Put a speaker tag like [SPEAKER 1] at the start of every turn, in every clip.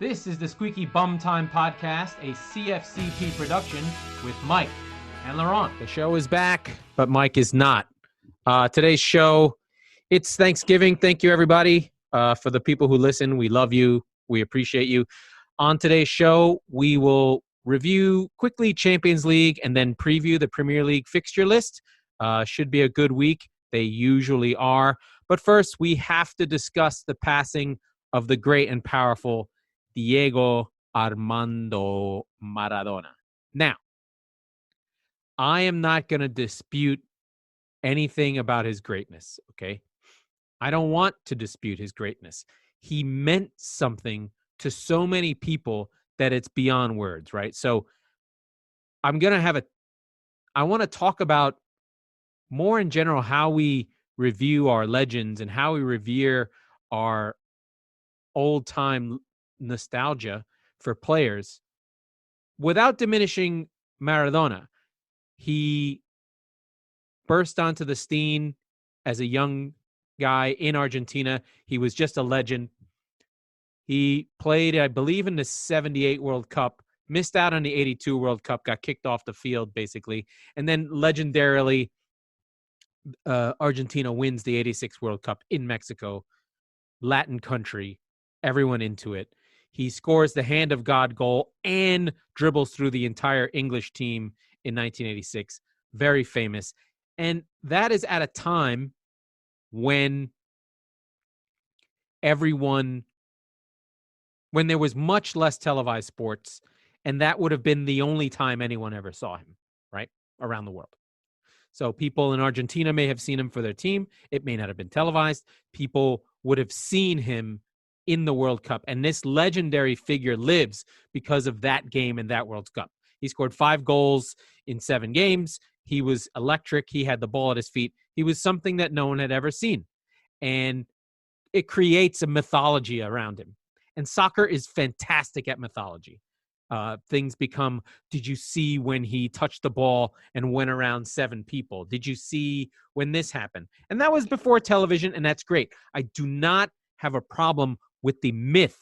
[SPEAKER 1] This is the Squeaky Bum Time Podcast, a CFCP production with Mike and Laurent.
[SPEAKER 2] The show is back, but Mike is not. Today's show, it's Thanksgiving. Thank you, everybody. For the people who listen, we love you. We appreciate you. On today's show, we will review quickly Champions League and then preview the Premier League fixture list. Should be a good week. They usually are. But first, we have to discuss the passing of the great and powerful Diego Armando Maradona. Now, I am not going to dispute anything about his greatness, okay? I don't want to dispute his greatness. He meant something to so many people that it's beyond words, right? So I want to talk about more in general how we review our legends and how we revere our old-time nostalgia for players without diminishing Maradona. He burst onto the scene as a young guy in Argentina. He was just a legend. He played, I believe, in the 78 World Cup, missed out on the 82 World Cup, got kicked off the field, basically. And then legendarily, Argentina wins the 86 World Cup in Mexico, Latin country, everyone into it. He scores the hand of God goal and dribbles through the entire English team in 1986. Very famous. And that is at a time when there was much less televised sports, and that would have been the only time anyone ever saw him, right? Around the world. So people in Argentina may have seen him for their team. It may not have been televised. People would have seen him in the World Cup. And this legendary figure lives because of that game and that World Cup. He scored 5 goals in 7 games. He was electric. He had the ball at his feet. He was something that no one had ever seen. And it creates a mythology around him. And soccer is fantastic at mythology. Things become, did you see when he touched the ball and went around 7 people? Did you see when this happened? And that was before television, and that's great. I do not have a problem with the myth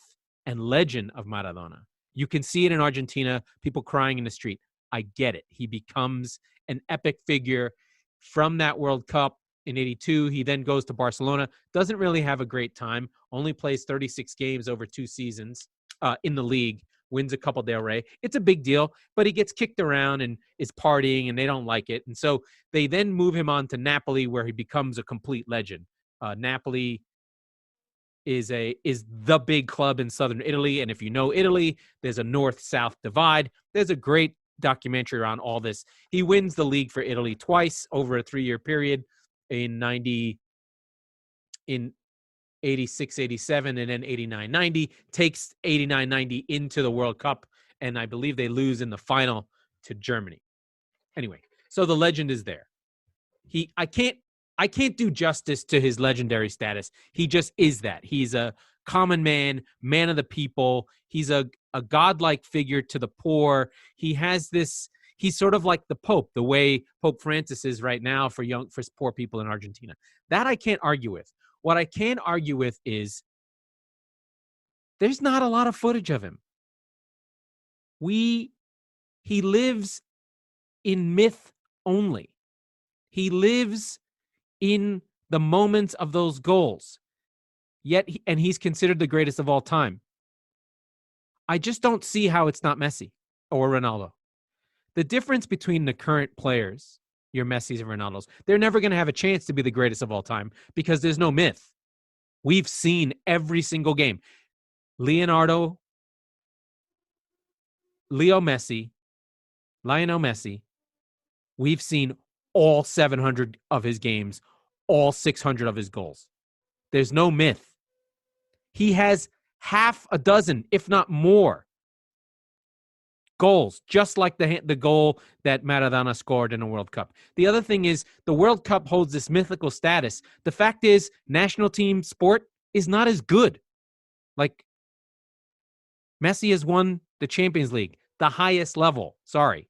[SPEAKER 2] and legend of Maradona. You can see it in Argentina, people crying in the street. I get it. He becomes an epic figure from that World Cup in 82. He then goes to Barcelona, doesn't really have a great time, only plays 36 games over 2 seasons in the league, wins a Copa del Rey. It's a big deal, but he gets kicked around and is partying, and they don't like it. And so they then move him on to Napoli, where he becomes a complete legend. Napoli is the big club in southern Italy. And if you know Italy, there's a north-south divide. There's a great documentary around all this. He wins the league for Italy twice over a 3-year period in 86, 87, and then 89, 90, takes 89, 90 into the World Cup. And I believe they lose in the final to Germany. Anyway, so the legend is there. I can't do justice to his legendary status. He just is that. He's a common man of the people. He's a godlike figure to the poor. He has this, he's sort of like the Pope, the way Pope Francis is right now for poor people in Argentina. That I can't argue with. What I can argue with is there's not a lot of footage of him. He lives in myth only. He lives in the moments of those goals. And he's considered the greatest of all time. I just don't see how it's not Messi or Ronaldo. The difference between the current players, your Messis and Ronaldos, they're never going to have a chance to be the greatest of all time because there's no myth. We've seen every single game. Lionel Messi, we've seen all 700 of his games, all 600 of his goals. There's no myth. He has half a dozen, if not more, goals, just like the goal that Maradona scored in the World Cup. The other thing is the World Cup holds this mythical status. The fact is, national team sport is not as good. Like, Messi has won the Champions League, the highest level. Sorry.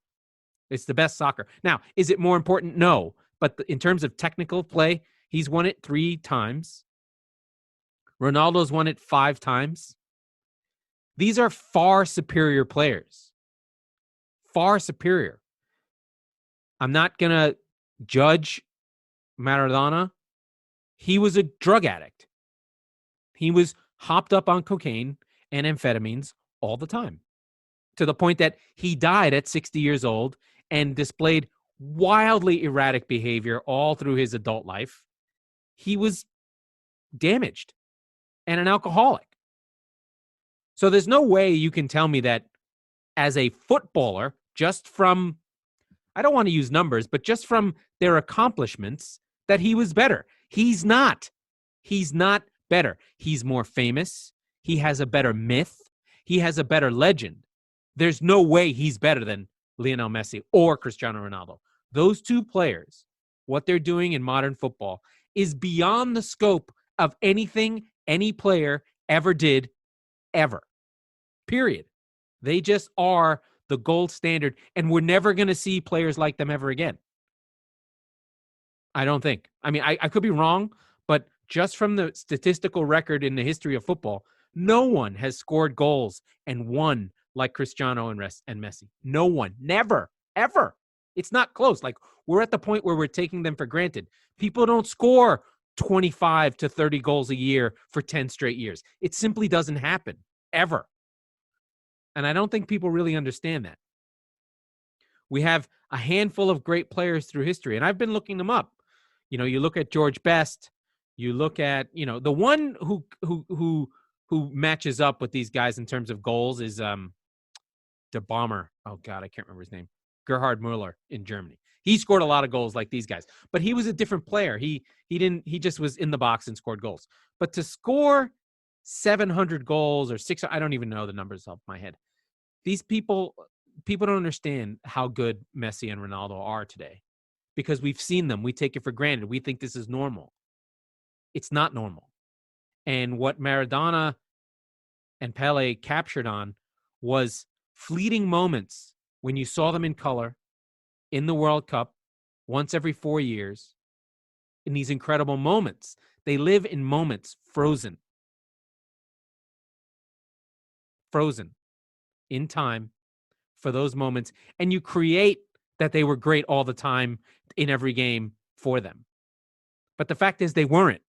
[SPEAKER 2] It's the best soccer. Now, is it more important? No. But in terms of technical play, he's won it 3 times. Ronaldo's won it 5 times. These are far superior players. Far superior. I'm not going to judge Maradona. He was a drug addict. He was hopped up on cocaine and amphetamines all the time, to the point that he died at 60 years old and displayed wildly erratic behavior all through his adult life. He was damaged and an alcoholic. So there's no way you can tell me that as a footballer, just from, I don't want to use numbers, but just from their accomplishments, that he was better. He's not. He's not better. He's more famous. He has a better myth. He has a better legend. There's no way he's better than Lionel Messi or Cristiano Ronaldo. Those two players, what they're doing in modern football is beyond the scope of anything any player ever did, ever. Period. They just are the gold standard, and we're never going to see players like them ever again. I don't think. I mean, I could be wrong, but just from the statistical record in the history of football, no one has scored goals and won like Cristiano and Messi. No one. Never. Ever. It's not close. Like, we're at the point where we're taking them for granted. People don't score 25 to 30 goals a year for 10 straight years. It simply doesn't happen. Ever. And I don't think people really understand that. We have a handful of great players through history, and I've been looking them up. You know, you look at George Best, you look at, you know, the one who matches up with these guys in terms of goals is the bomber. Oh God, I can't remember his name. Gerhard Müller in Germany. He scored a lot of goals like these guys, but he was a different player. He just was in the box and scored goals. But to score 700 goals or 600, I don't even know the numbers off my head. These people don't understand how good Messi and Ronaldo are today, because we've seen them. We take it for granted. We think this is normal. It's not normal. And what Maradona and Pele captured on was fleeting moments when you saw them in color in the World Cup once every 4 years, in these incredible moments. They live in moments, frozen in time for those moments. And you create that they were great all the time in every game for them. But the fact is they weren't,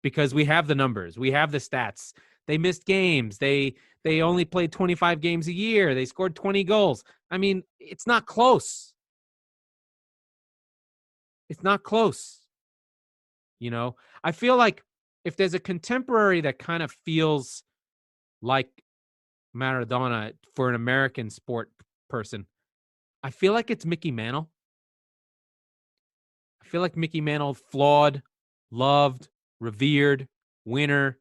[SPEAKER 2] because we have the numbers. We have the stats. They missed games. They only played 25 games a year. They scored 20 goals. I mean, it's not close. It's not close. You know, I feel like if there's a contemporary that kind of feels like Maradona for an American sport person, I feel like it's Mickey Mantle. I feel like Mickey Mantle, flawed, loved, revered, winner,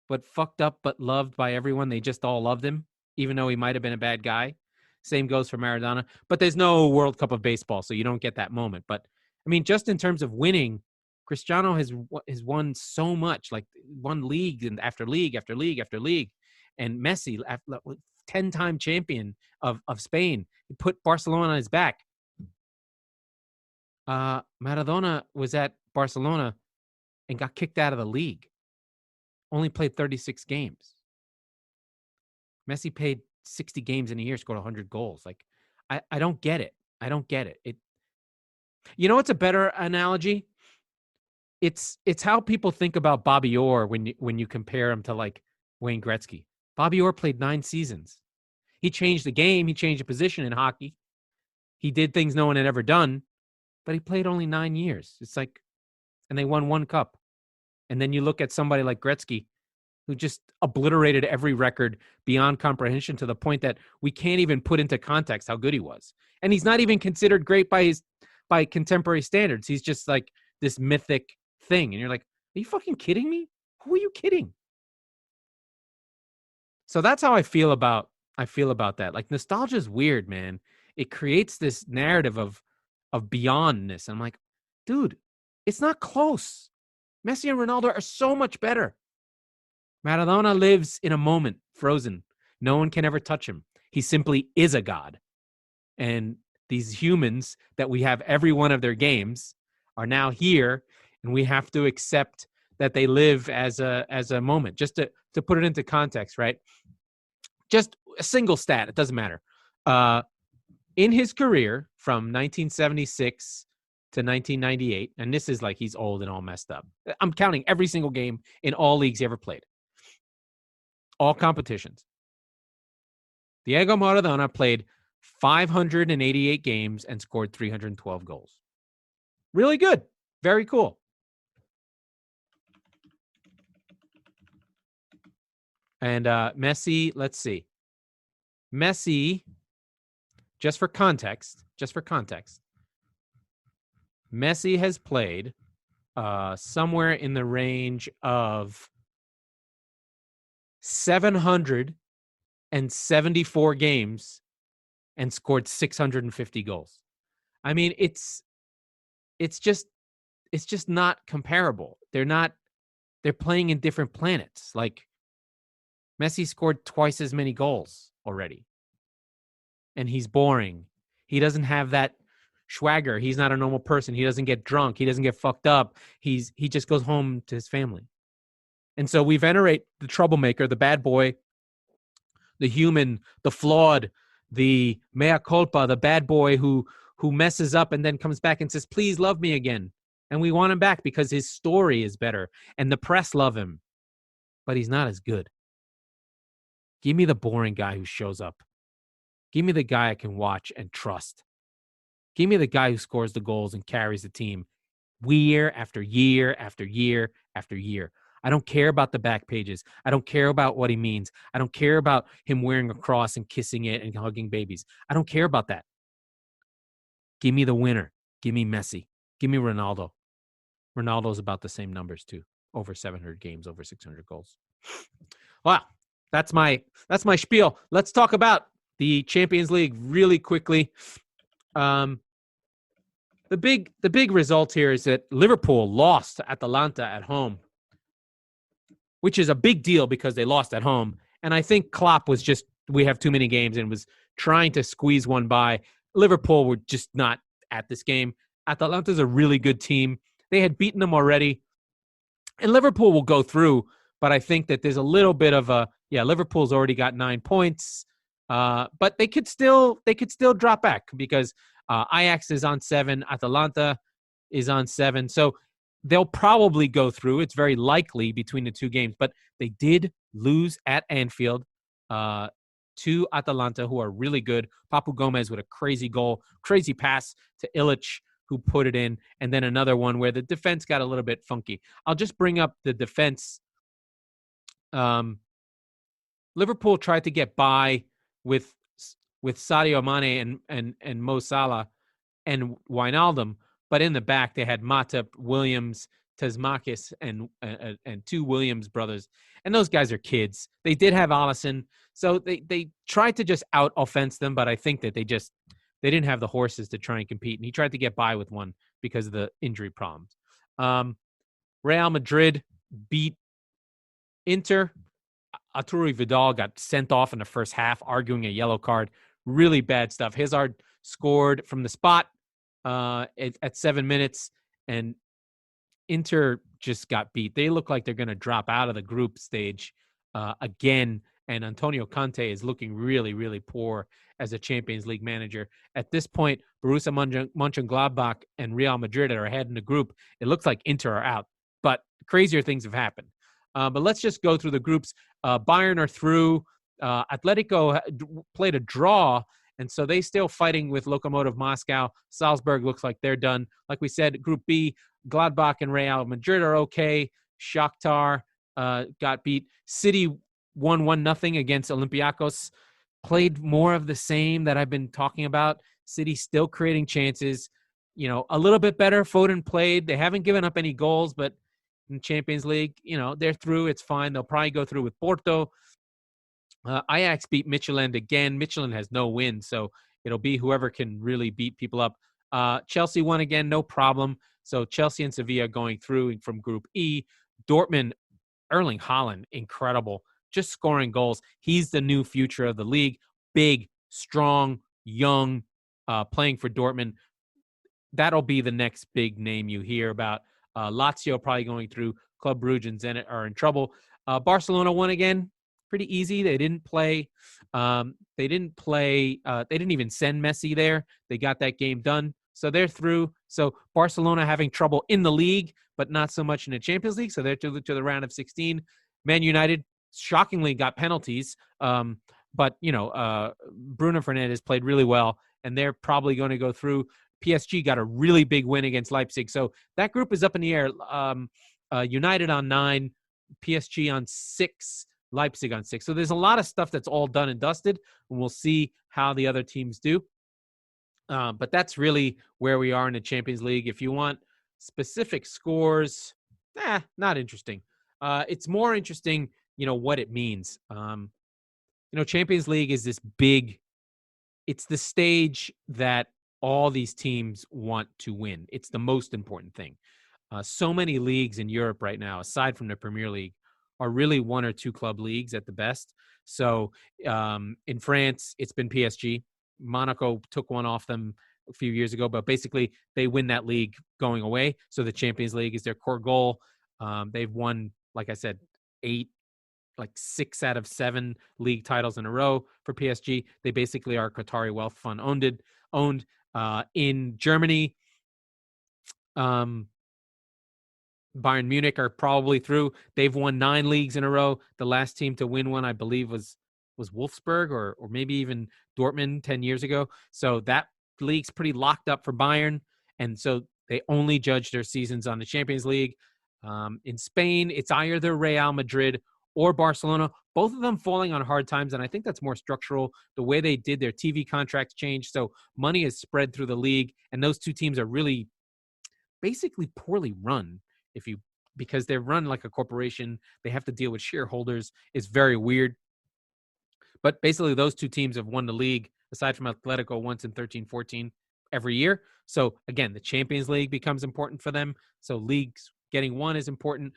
[SPEAKER 2] but fucked up but loved by everyone. They just all loved him, even though he might have been a bad guy. Same goes for Maradona. But there's no World Cup of baseball, so you don't get that moment. But, I mean, just in terms of winning, Cristiano has won so much, like won league and after league after league after league. And Messi, 10-time champion of Spain, he put Barcelona on his back. Maradona was at Barcelona and got kicked out of the league. Only played 36 games. Messi played 60 games in a year, scored 100 goals. Like, I don't get it. I don't get it. You know what's a better analogy? It's how people think about Bobby Orr when you compare him to like Wayne Gretzky. Bobby Orr played 9 seasons. He changed the game. He changed the position in hockey. He did things no one had ever done, but he played only 9 years. It's like, and they won 1 cup. And then you look at somebody like Gretzky, who just obliterated every record beyond comprehension, to the point that we can't even put into context how good he was. And he's not even considered great by contemporary standards. He's just like this mythic thing. And you're like, are you fucking kidding me? Who are you kidding? So that's how I feel about that. Like, nostalgia is weird, man. It creates this narrative of beyondness. I'm like, dude, it's not close. Messi and Ronaldo are so much better. Maradona lives in a moment, frozen. No one can ever touch him. He simply is a god. And these humans that we have every one of their games are now here, and we have to accept that they live as a moment. Just to put it into context, right? just a single stat. It doesn't matter. In his career from 1976 to 1998, and this is like he's old and all messed up. I'm counting every single game in all leagues he ever played. All competitions. Diego Maradona played 588 games and scored 312 goals. Really good. Very cool. And Messi, let's see. Messi, just for context, Messi has played somewhere in the range of 774 games and scored 650 goals. I mean, it's just not comparable. They're playing in different planets. Like Messi scored twice as many goals already. And he's boring. He doesn't have that swagger. He's not a normal person. He doesn't get drunk. He doesn't get fucked up. He just goes home to his family. And so we venerate the troublemaker, the bad boy, the human, the flawed, the mea culpa, the bad boy who messes up and then comes back and says, please love me again. And we want him back because his story is better and the press love him. But he's not as good. Give me the boring guy who shows up. Give me the guy I can watch and trust. Give me the guy who scores the goals and carries the team year after year after year after year. I don't care about the back pages. I don't care about what he means. I don't care about him wearing a cross and kissing it and hugging babies. I don't care about that. Give me the winner. Give me Messi. Give me Ronaldo. Ronaldo's about the same numbers too. Over 700 games, over 600 goals. Wow. That's my spiel. Let's talk about the Champions League really quickly. The big result here is that Liverpool lost to Atalanta at home, which is a big deal because they lost at home. And I think Klopp was just, we have too many games, and was trying to squeeze one by. Liverpool were just not at this game. Atalanta's a really good team. They had beaten them already. And Liverpool will go through, but I think that there's a little bit of Liverpool's already got 9 points. But they could still drop back because Ajax is on 7, Atalanta is on 7. So they'll probably go through. It's very likely between the two games, but they did lose at Anfield to Atalanta, who are really good. Papu Gomez with a crazy goal, crazy pass to Illich, who put it in, and then another one where the defense got a little bit funky. I'll just bring up the defense. Liverpool tried to get by with Sadio Mane and Mo Salah and Wijnaldum, but in the back they had Matip, Williams, Tsimikas, and 2 Williams brothers, and those guys are kids. They did have Alisson, so they tried to just out offense them, but I think that they didn't have the horses to try and compete, and he tried to get by with one because of the injury problems. Real Madrid beat Inter. Arturo Vidal got sent off in the first half, arguing a yellow card. Really bad stuff. Hazard scored from the spot at 7 minutes, and Inter just got beat. They look like they're going to drop out of the group stage again, and Antonio Conte is looking really, really poor as a Champions League manager. At this point, Borussia Mönchengladbach and Real Madrid are ahead in the group. It looks like Inter are out, but crazier things have happened. But let's just go through the groups. Bayern are through. Atletico played a draw, and so they still fighting with Lokomotiv Moscow. Salzburg looks like they're done. Like we said, Group B, Gladbach and Real Madrid are okay. Shakhtar got beat. City won 1-0 against Olympiacos. Played more of the same that I've been talking about. City still creating chances. A little bit better. Foden played. They haven't given up any goals, but in Champions League, they're through. It's fine. They'll probably go through with Porto. Ajax beat Midtjylland again. Midtjylland has no win, so it'll be whoever can really beat people up. Chelsea won again, no problem. So Chelsea and Sevilla going through from Group E. Dortmund, Erling Haaland, incredible. Just scoring goals. He's the new future of the league. Big, strong, young, playing for Dortmund. That'll be the next big name you hear about. Lazio probably going through. Club Brugge and Zenit are in trouble. Barcelona won again. pretty easy. They didn't play. They didn't even send Messi there. They got that game done, so they're through. So Barcelona having trouble in the league, but not so much in the Champions League. So they're to the round of 16. Man United shockingly got penalties, but Bruno Fernandes played really well, and they're probably going to go through. PSG got a really big win against Leipzig, so that group is up in the air. United on 9, PSG on 6, Leipzig on 6. So there's a lot of stuff that's all done and dusted, and we'll see how the other teams do. But that's really where we are in the Champions League. If you want specific scores, not interesting. It's more interesting, what it means. Champions League is this big, it's the stage that all these teams want to win. It's the most important thing. So many leagues in Europe right now, aside from the Premier League, are really 1 or 2 club leagues at the best. So in France, it's been PSG. Monaco took one off them a few years ago, but basically they win that league going away. So the Champions League is their core goal. They've won, like I said, 6 out of 7 league titles in a row for PSG. They basically are Qatari wealth fund owned. In Germany, Bayern Munich are probably through. They've won 9 leagues in a row. The last team to win one, I believe, was Wolfsburg or maybe even Dortmund 10 years ago. So that league's pretty locked up for Bayern. And so they only judge their seasons on the Champions League. In Spain, it's either Real Madrid or Barcelona, both of them falling on hard times. And I think that's more structural. The way they did their TV contracts changed. So money is spread through the league. And those two teams are really basically poorly run because they're run like a corporation. They have to deal with shareholders. It's very weird. But basically those two teams have won the league, aside from Atletico, once in 13-14 every year. So again, the Champions League becomes important for them. So leagues getting one is important.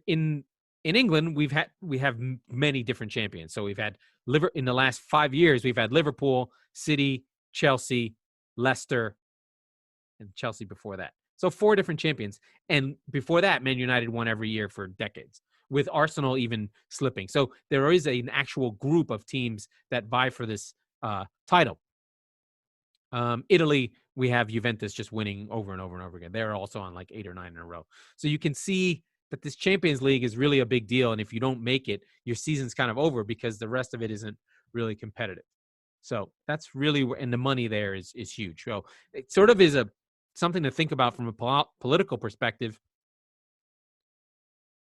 [SPEAKER 2] In England, we have many different champions. So we've had in the last 5 years, we've had Liverpool, City, Chelsea, Leicester, and Chelsea before that. So 4 different champions. And before that, Man United won every year for decades, with Arsenal even slipping. So there is an actual group of teams that vie for this title. Italy, we have Juventus just winning over and over and over again. They're also on 8 or 9 in a row. So you can see that this Champions League is really a big deal. And if you don't make it, your season's kind of over because the rest of it isn't really competitive. So that's really, and the money there is huge. So it sort of is something to think about from a political perspective.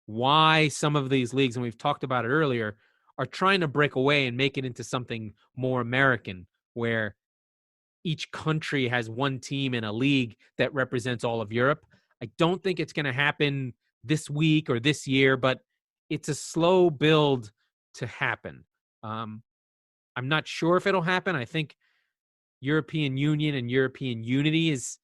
[SPEAKER 2] Why some of these leagues, and we've talked about it earlier, are trying to break away and make it into something more American, where each country has one team in a league that represents all of Europe. I don't think it's going to happen this week or this year, but it's a slow build to happen. I'm not sure if it'll happen. I think European Union and European unity is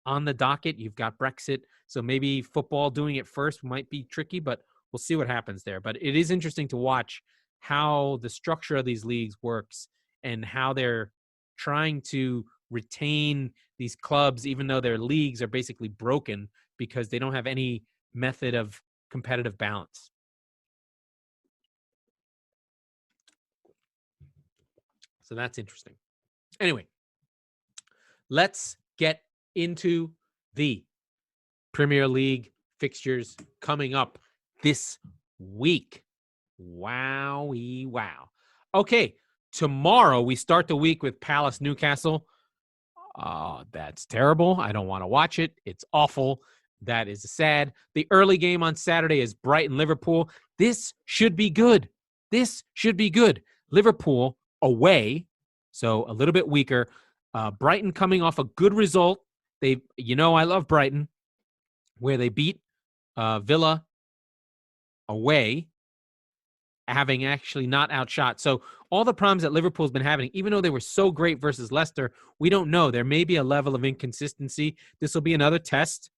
[SPEAKER 2] on the docket. You've got Brexit, so maybe football doing it first might be tricky, but we'll see what happens there. But it is interesting to watch how the structure of these leagues works and how they're trying to retain these clubs, even though their leagues are basically broken because they don't have any method of competitive balance. So that's interesting. Anyway, let's get into the Premier League fixtures coming up this week. Wowie wow. Okay, tomorrow we start the week with Palace Newcastle. Oh, that's terrible. I don't want to watch it. It's awful. That is sad. The early game on Saturday is Brighton Liverpool. This should be good. Liverpool away, so a little bit weaker. Brighton coming off a good result. I love Brighton, where they beat Villa away, having actually not outshot. So all the problems that Liverpool's been having, even though they were so great versus Leicester, we don't know. There may be a level of inconsistency. This will be another test.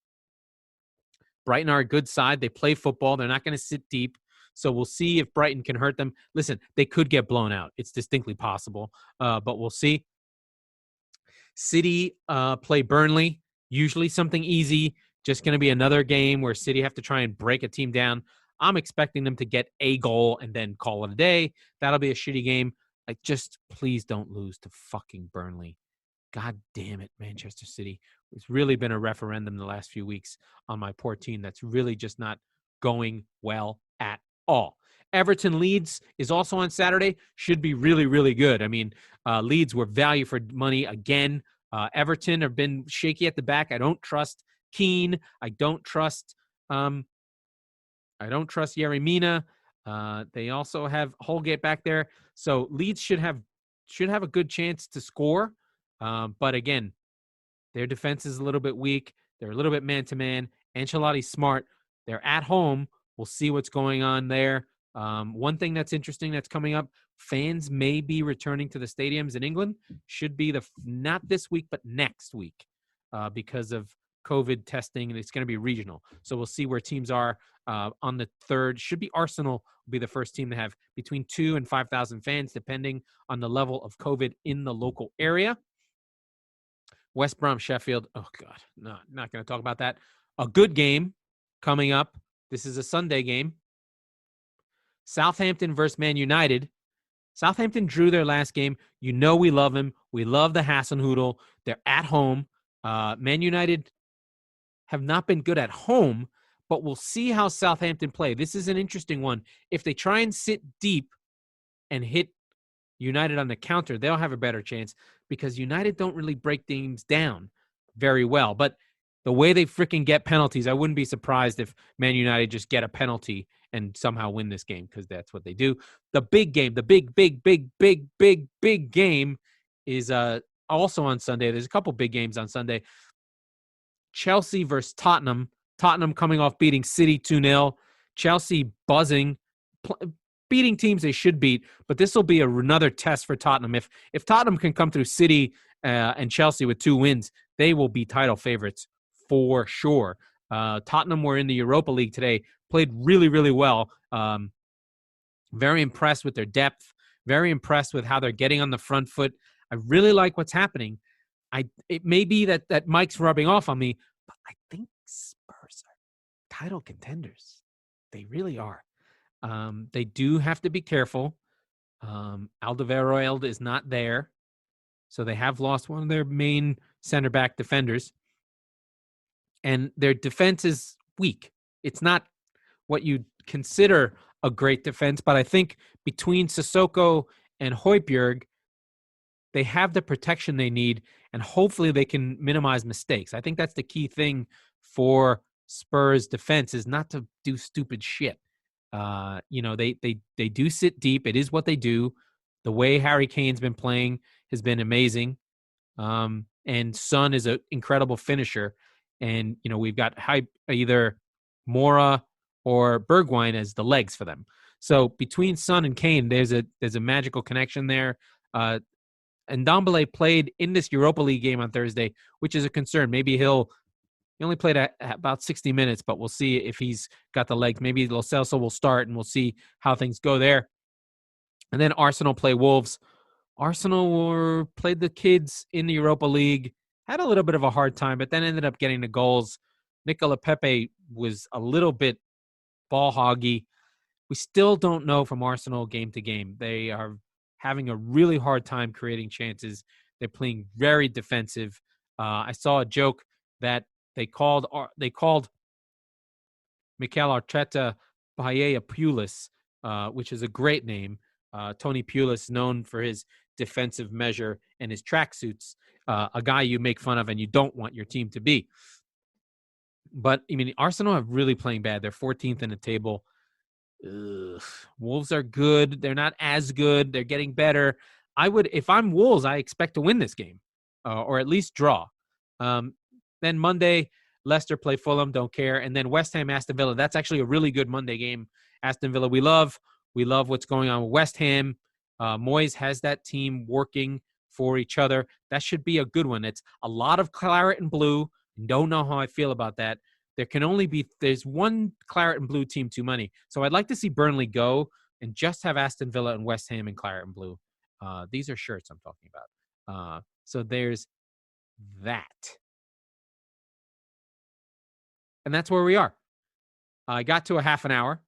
[SPEAKER 2] Brighton are a good side. They play football. They're not going to sit deep. So we'll see if Brighton can hurt them. Listen, they could get blown out. It's distinctly possible, but we'll see. City play Burnley, usually something easy. Just going to be another game where City have to try and break a team down. I'm expecting them to get a goal and then call it a day. That'll be a shitty game. Like, just please don't lose to fucking Burnley. God damn it, Manchester City. It's really been a referendum the last few weeks on my poor team that's really just not going well at all. Everton Leeds is also on Saturday. Should be really, really good. I mean, Leeds were value for money again. Everton have been shaky at the back. I don't trust Keane. I don't trust Yerry Mina. They also have Holgate back there. So Leeds should have a good chance to score. But again, their defense is a little bit weak. They're a little bit man-to-man. Ancelotti's smart. They're at home. We'll see what's going on there. One thing that's interesting that's coming up, fans may be returning to the stadiums in England. Should be not this week, but next week because of COVID testing, and it's going to be regional. So we'll see where teams are on the 3rd. Should be Arsenal will be the first team to have between 2,000 and 5,000 fans, depending on the level of COVID in the local area. West Brom, Sheffield. Oh, God. No, not going to talk about that. A good game coming up. This is a Sunday game. Southampton versus Man United. Southampton drew their last game. You know we love him. We love the Hasenhüttl. They're at home. Man United have not been good at home, but we'll see how Southampton play. This is an interesting one. If they try and sit deep and hit United on the counter, they'll have a better chance because United don't really break teams down very well. But the way they freaking get penalties, I wouldn't be surprised if Man United just get a penalty and somehow win this game because that's what they do. The big game, the big game is also on Sunday. There's a couple big games on Sunday. Chelsea versus Tottenham. Tottenham coming off beating City 2-0. Chelsea buzzing, beating teams they should beat. But this will be another test for Tottenham. If Tottenham can come through City and Chelsea with 2 wins, they will be title favorites for sure. Tottenham were in the Europa League today, played really, really well. Very impressed with their depth, very impressed with how they're getting on the front foot. I really like what's happening. It may be that Mike's rubbing off on me, but I think Spurs are title contenders. They really are. They do have to be careful. Alderweireld is not there, so they have lost one of their main center back defenders. And their defense is weak. It's not what you'd consider a great defense, but I think between Sissoko and Højbjerg, they have the protection they need, and hopefully they can minimize mistakes. I think that's the key thing for Spurs defense is not to do stupid shit. They do sit deep. It is what they do. The way Harry Kane's been playing has been amazing. And Son is an incredible finisher. And, we've got either Mora or Bergwijn as the legs for them. So between Son and Kane, there's a magical connection there. And Ndombele played in this Europa League game on Thursday, which is a concern. Maybe he only played about 60 minutes, but we'll see if he's got the legs. Maybe Lo Celso will start, and we'll see how things go there. And then Arsenal play Wolves. Arsenal played the kids in the Europa League, had a little bit of a hard time, but then ended up getting the goals. Nicola Pepe was a little bit ball hoggy. We still don't know from Arsenal game to game. They are having a really hard time creating chances. They're playing very defensive. I saw a joke that they called Mikel Arteta Paella Pulis, which is a great name. Tony Pulis, known for his defensive measure and his tracksuits, a guy you make fun of and you don't want your team to be. But, Arsenal are really playing bad. They're 14th in the table. Wolves are good. They're not as good. They're getting better. If I'm Wolves, I expect to win this game or at least draw. Then Monday, Leicester play Fulham, don't care. And then West Ham, Aston Villa. That's actually a really good Monday game. Aston Villa, we love what's going on with West Ham. Moyes has that team working for each other. That should be a good one. It's a lot of claret and blue. Don't know how I feel about that. There's one claret and blue team too many. So I'd like to see Burnley go and just have Aston Villa and West Ham in claret and blue. These are shirts I'm talking about. So there's that. And that's where we are. I got to a half an hour.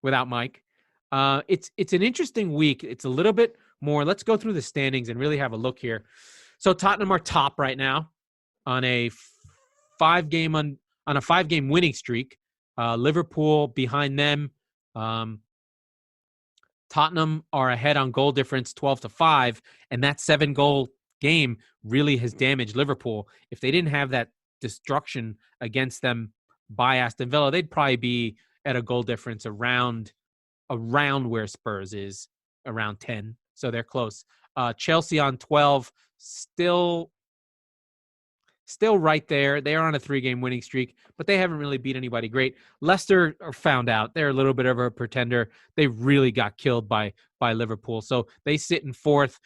[SPEAKER 2] without Mike. It's an interesting week. It's a little bit more. Let's go through the standings and really have a look here. So Tottenham are top right now on a 5-game winning streak. Liverpool behind them. Tottenham are ahead on goal difference 12-5, and that 7-goal game really has damaged Liverpool. If they didn't have that destruction against them by Aston Villa, they'd probably be at a goal difference around where Spurs is, around 10. So they're close. Chelsea on 12, still right there. They are on a 3-game winning streak, but they haven't really beat anybody great. Leicester are found out. They're a little bit of a pretender. They really got killed by Liverpool. So they sit in 4th.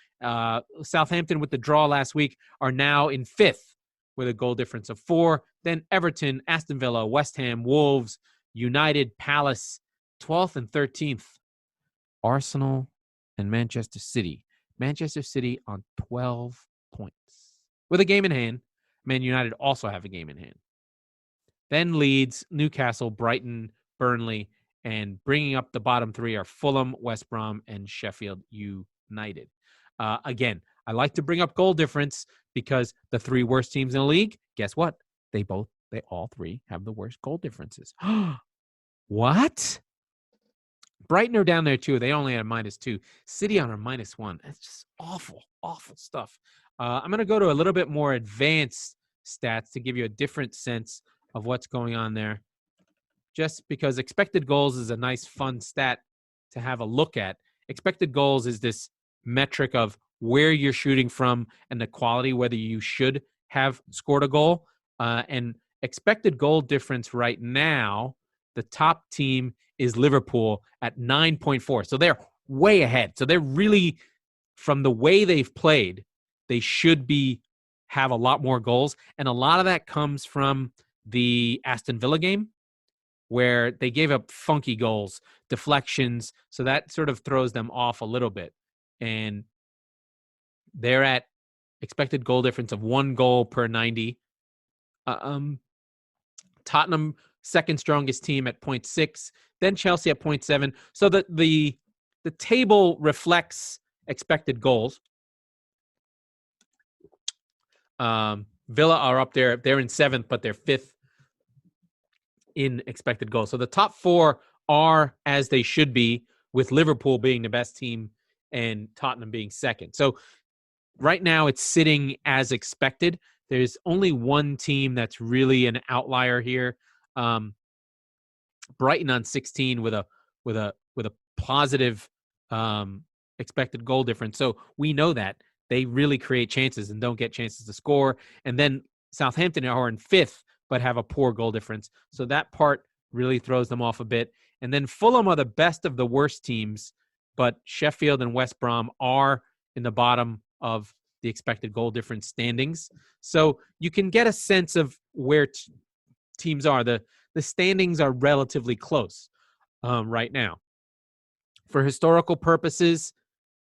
[SPEAKER 2] Southampton, with the draw last week, are now in 5th with a goal difference of 4. Then Everton, Aston Villa, West Ham, Wolves, United, Palace, 12th and 13th. Arsenal and Manchester City. Manchester City on 12 points with a game in hand. Man United also have a game in hand. Then Leeds, Newcastle, Brighton, Burnley, and bringing up the bottom 3 are Fulham, West Brom, and Sheffield United. Again, I like to bring up goal difference because the 3 worst teams in the league, guess what? They all 3 have the worst goal differences. What? Brighton are down there too. They only had -2. City on a -1. That's just awful, awful stuff. I'm going to go to a little bit more advanced stats to give you a different sense of what's going on there. Just because expected goals is a nice, fun stat to have a look at. Expected goals is this metric of where you're shooting from and the quality, whether you should have scored a goal. And expected goal difference right now, the top team is Liverpool at 9.4. So they're way ahead. So they're really, from the way they've played, they should have a lot more goals. And a lot of that comes from the Aston Villa game, where they gave up funky goals, deflections. So that sort of throws them off a little bit. And they're at expected goal difference of 1 goal per 90. Tottenham, second strongest team at 0.6, then Chelsea at 0.7. So the table reflects expected goals. Villa are up there. They're in 7th, but they're 5th in expected goals. So the top 4 are as they should be, with Liverpool being the best team and Tottenham being second. So right now it's sitting as expected. There's only one team that's really an outlier here. Brighton on 16 with a positive expected goal difference. So we know that they really create chances and don't get chances to score. And then Southampton are in 5th, but have a poor goal difference. So that part really throws them off a bit. And then Fulham are the best of the worst teams, but Sheffield and West Brom are in the bottom of the expected goal difference standings. So you can get a sense of where teams are. The standings are relatively close right now. For historical purposes,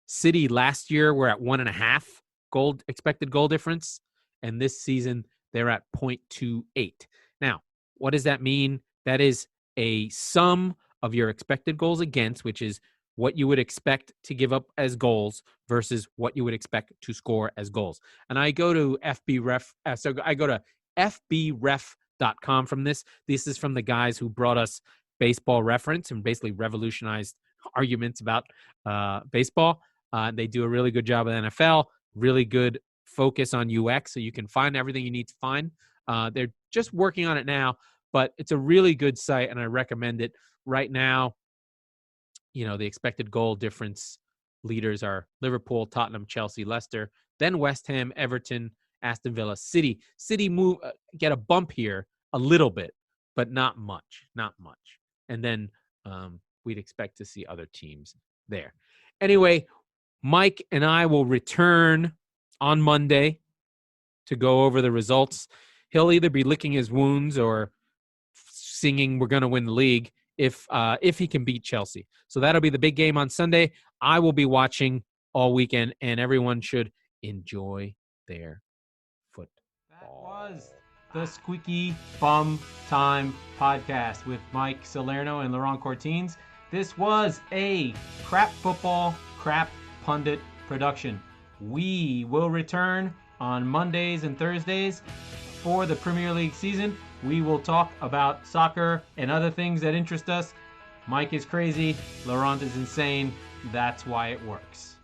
[SPEAKER 2] City last year were at 1.5 expected goal difference, and this season they're at 0.28. Now, what does that mean? That is a sum of your expected goals against, which is what you would expect to give up as goals versus what you would expect to score as goals. And I go to I go to FBref.com from this. This is from the guys who brought us Baseball Reference and basically revolutionized arguments about baseball. They do a really good job with NFL, really good focus on UX, so you can find everything you need to find. They're just working on it now, but it's a really good site, and I recommend it. Right now, the expected goal difference leaders are Liverpool, Tottenham, Chelsea, Leicester, then West Ham, Everton, Aston Villa, City. City get a bump here a little bit, but not much. And then we'd expect to see other teams there. Anyway, Mike and I will return on Monday to go over the results. He'll either be licking his wounds or singing "We're going to win the league" if he can beat Chelsea. So that'll be the big game on Sunday. I will be watching all weekend, and everyone should enjoy their football.
[SPEAKER 1] That was the Squeaky Bum Time podcast with Mike Salerno and Laurent Cortines. This was a Crap Football, Crap Pundit production. We will return on Mondays and Thursdays for the Premier League season. We will talk about soccer and other things that interest us. Mike is crazy. Laurent is insane. That's why it works.